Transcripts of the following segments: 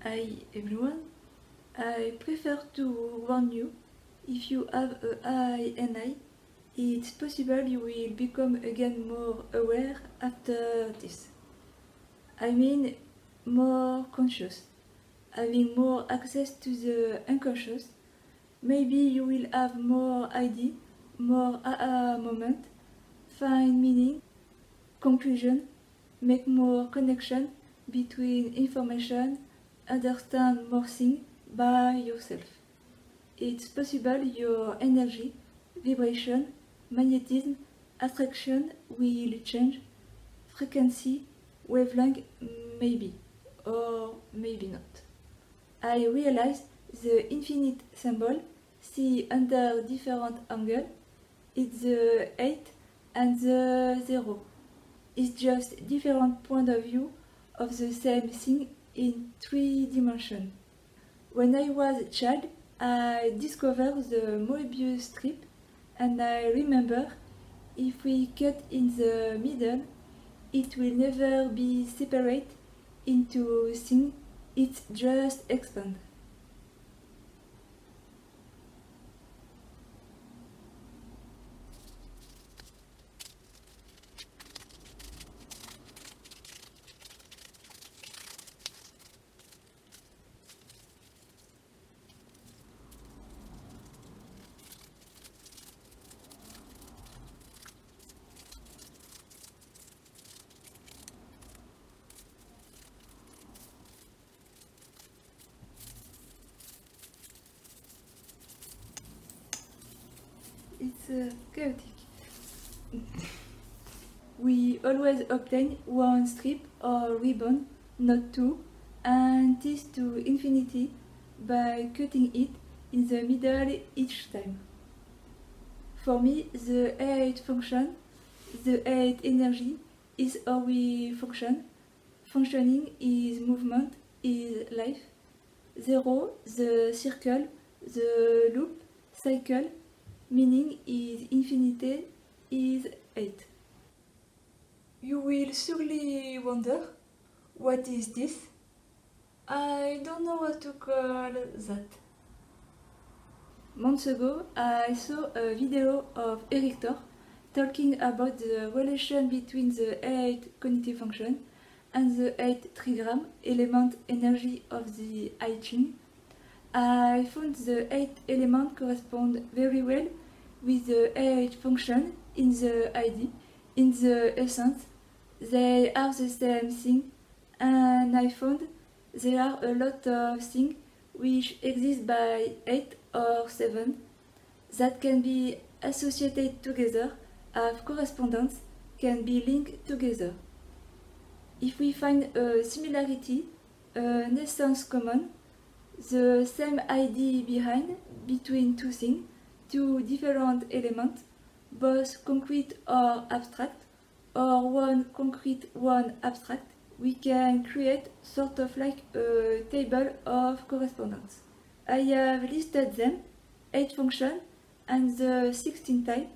Hi everyone, I prefer to warn you, if you have a high NI, it's possible you will become again more aware after this. I mean more conscious, having more access to the unconscious. Maybe you will have more idea, more aha moment, find meaning, conclusion, make more connection between information, understand more things by yourself. It's possible your energy, vibration, magnetism, attraction will change, frequency, wavelength maybe, or maybe not. I realize the infinite symbol, see under different angle, it's the 8 and the 0. It's just different point of view of the same thing in 3 dimensions. When I was a child, I discovered the Moebius strip, and I remember if we cut in the middle, it will never be separate into things, it just expands. It's chaotic. We always obtain one strip or ribbon, not two, and this to infinity by cutting it in the middle each time. For me, the 8 function, the 8 energy is how we function. Functioning is movement, is life. 0, the circle, the loop, cycle. Meaning is infinity, is 8. You will surely wonder, what is this? I don't know what to call that. Months ago, I saw a video of Eric Thor talking about the relation between the 8 cognitive function and the 8 trigram element energy of the I Ching. I found the 8 elements correspond very well with the 8 function in the ID, in the essence. They are the same thing, and I found there are a lot of things which exist by 8 or 7 that can be associated together, have correspondence, can be linked together. If we find a similarity, an essence common, the same idea behind, between two things, two different elements, both concrete or abstract, or one concrete, one abstract, we can create sort of like a table of correspondence. I have listed them, 8 functions and the 16 types,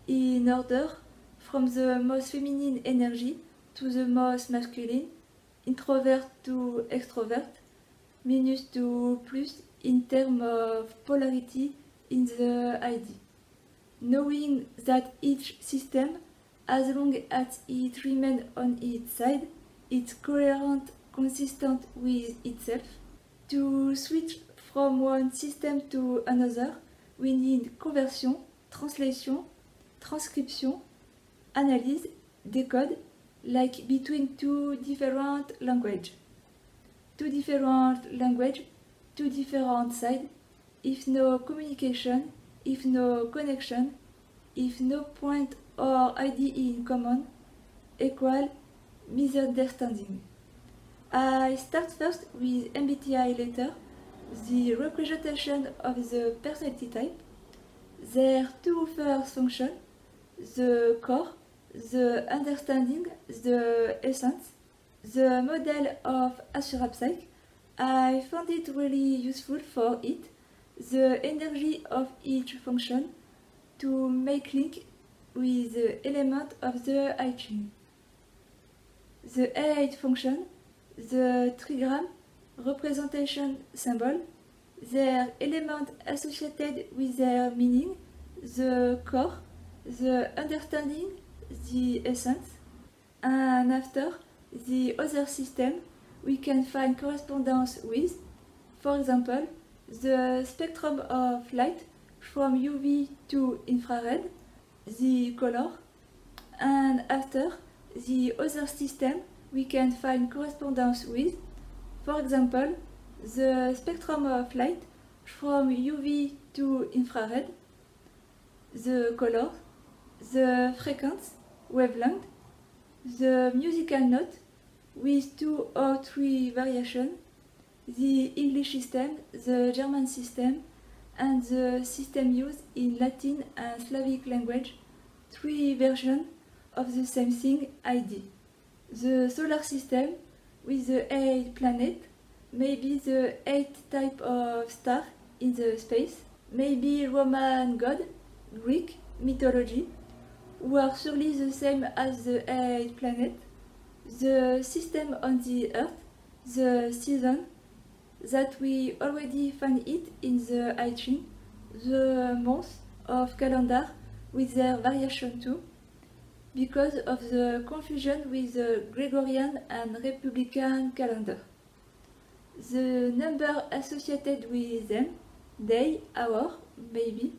in order from the most feminine energy to the most masculine, introvert to extrovert, minus to plus in terms of polarity in the ID. Knowing that each system, as long as it remains on its side, it's coherent, consistent with itself. To switch from one system to another, we need conversion, translation, transcription, analysis, decode, like between two different languages. Two different languages, two different sides. If no communication, if no connection, if no point or idea in common, equal misunderstanding. I start first with MBTI letter, the representation of the personality type, their two first functions, the core, the understanding, the essence, the model of Asura Psyche. I found it really useful for it, the energy of each function, to make link with the element of the I Ching. The 8 function, the trigram, representation symbol, their element associated with their meaning, the core, the understanding, the essence, and after the other system we can find correspondence with, for example, the spectrum of light from UV to infrared, the color, and after the other system we can find correspondence with, for example, the spectrum of light from UV to infrared, the color, the frequency, wavelength, the musical note with 2 or 3 variations, the English system, the German system, and the system used in Latin and Slavic language, 3 versions of the same thing ID. The solar system with the 8 planets, maybe the 8 type of star in the space, maybe Roman god, Greek mythology, who are surely the same as the 8 planets, the system on the Earth, the season, that we already find it in the I Ching, the months of calendar with their variation too, because of the confusion with the Gregorian and Republican calendar. The number associated with them, day, hour, maybe,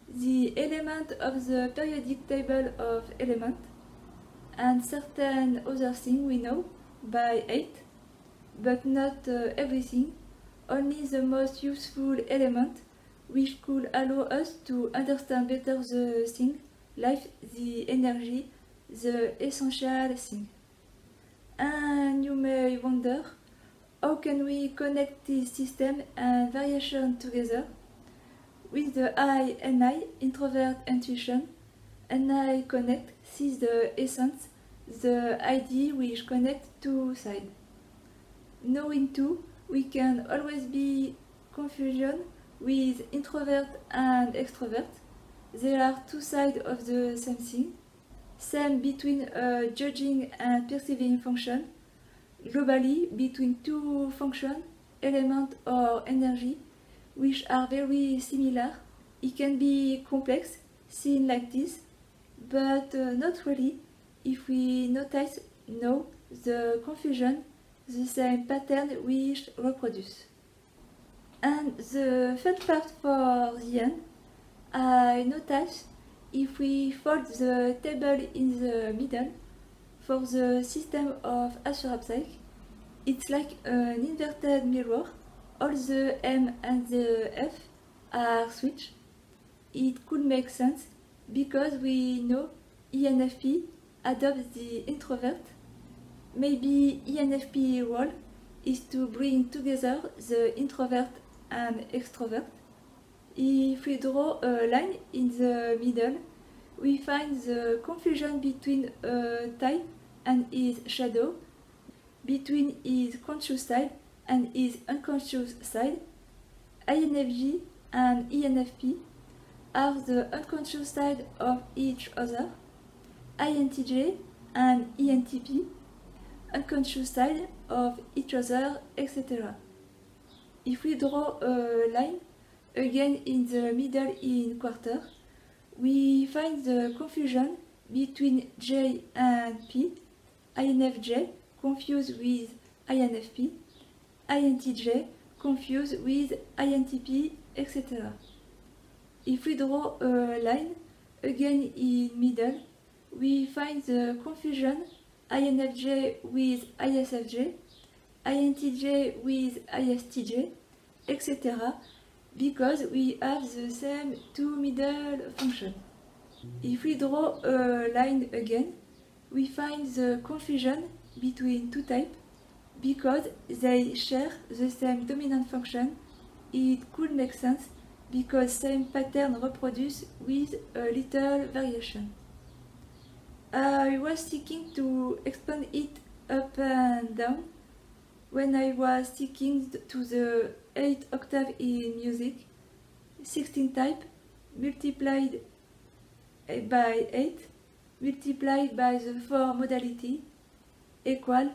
the element of the periodic table of elements, and certain other things we know by 8, but not everything, only the most useful element which could allow us to understand better the thing, life, the energy, the essential thing. And you may wonder, how can we connect this system and variation together? With the I and I, introvert intuition, and I connect sees the essence, the ID which connect two sides. Knowing too, we can always be confusion with introvert and extrovert. There are two sides of the same thing, same between a judging and perceiving function, globally between two functions, element or energy, which are very similar. It can be complex, seen like this, but not really if we notice now the confusion, the same pattern which reproduce. And the fun part for the end, I notice if we fold the table in the middle for the system of Asura-Psyche, it's like an inverted mirror. All the M and the F are switched. It could make sense because we know ENFP adopts the introvert. Maybe ENFP role is to bring together the introvert and extrovert. If we draw a line in the middle, we find the confusion between a type and his shadow, between his conscious side and his unconscious side. INFJ and ENFP are the unconscious side of each other. INTJ and ENTP, unconscious side of each other, etc. If we draw a line again in the middle in quarter, we find the confusion between J and P, INFJ confused with INFP, INTJ confused with INTP, etc. If we draw a line again in middle, we find the confusion INFJ with ISFJ, INTJ with ISTJ, etc. because we have the same two middle functions. If we draw a line again, we find the confusion between two types because they share the same dominant function. It could make sense because same pattern reproduced with a little variation. I was seeking to expand it up and down when I was sticking to the 8 octave in music. 16 type multiplied by 8 multiplied by the 4 modality equal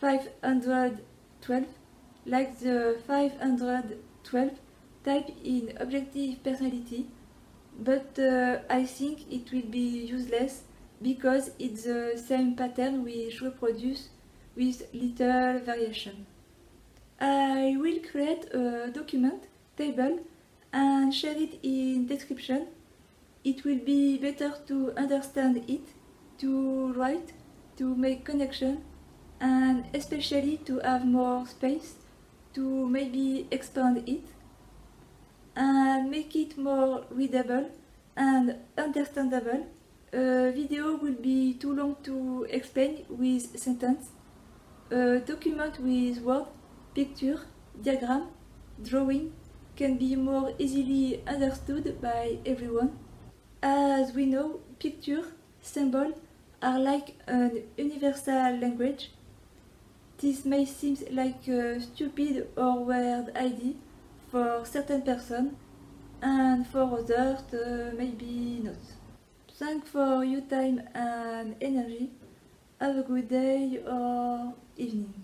512 like the 512 type in objective personality, but I think it will be useless because it's the same pattern which reproduce with little variation. I will create a document table and share it in description. It will be better to understand it, to write, to make connection, and especially to have more space to maybe expand it and make it more readable and understandable. A video will be too long to explain with sentence. A document with word, picture, diagram, drawing can be more easily understood by everyone. As we know, picture, symbol are like an universal language. This may seem like a stupid or weird idea for certain persons, and for others maybe not. Thanks for your time and energy. Have a good day or evening.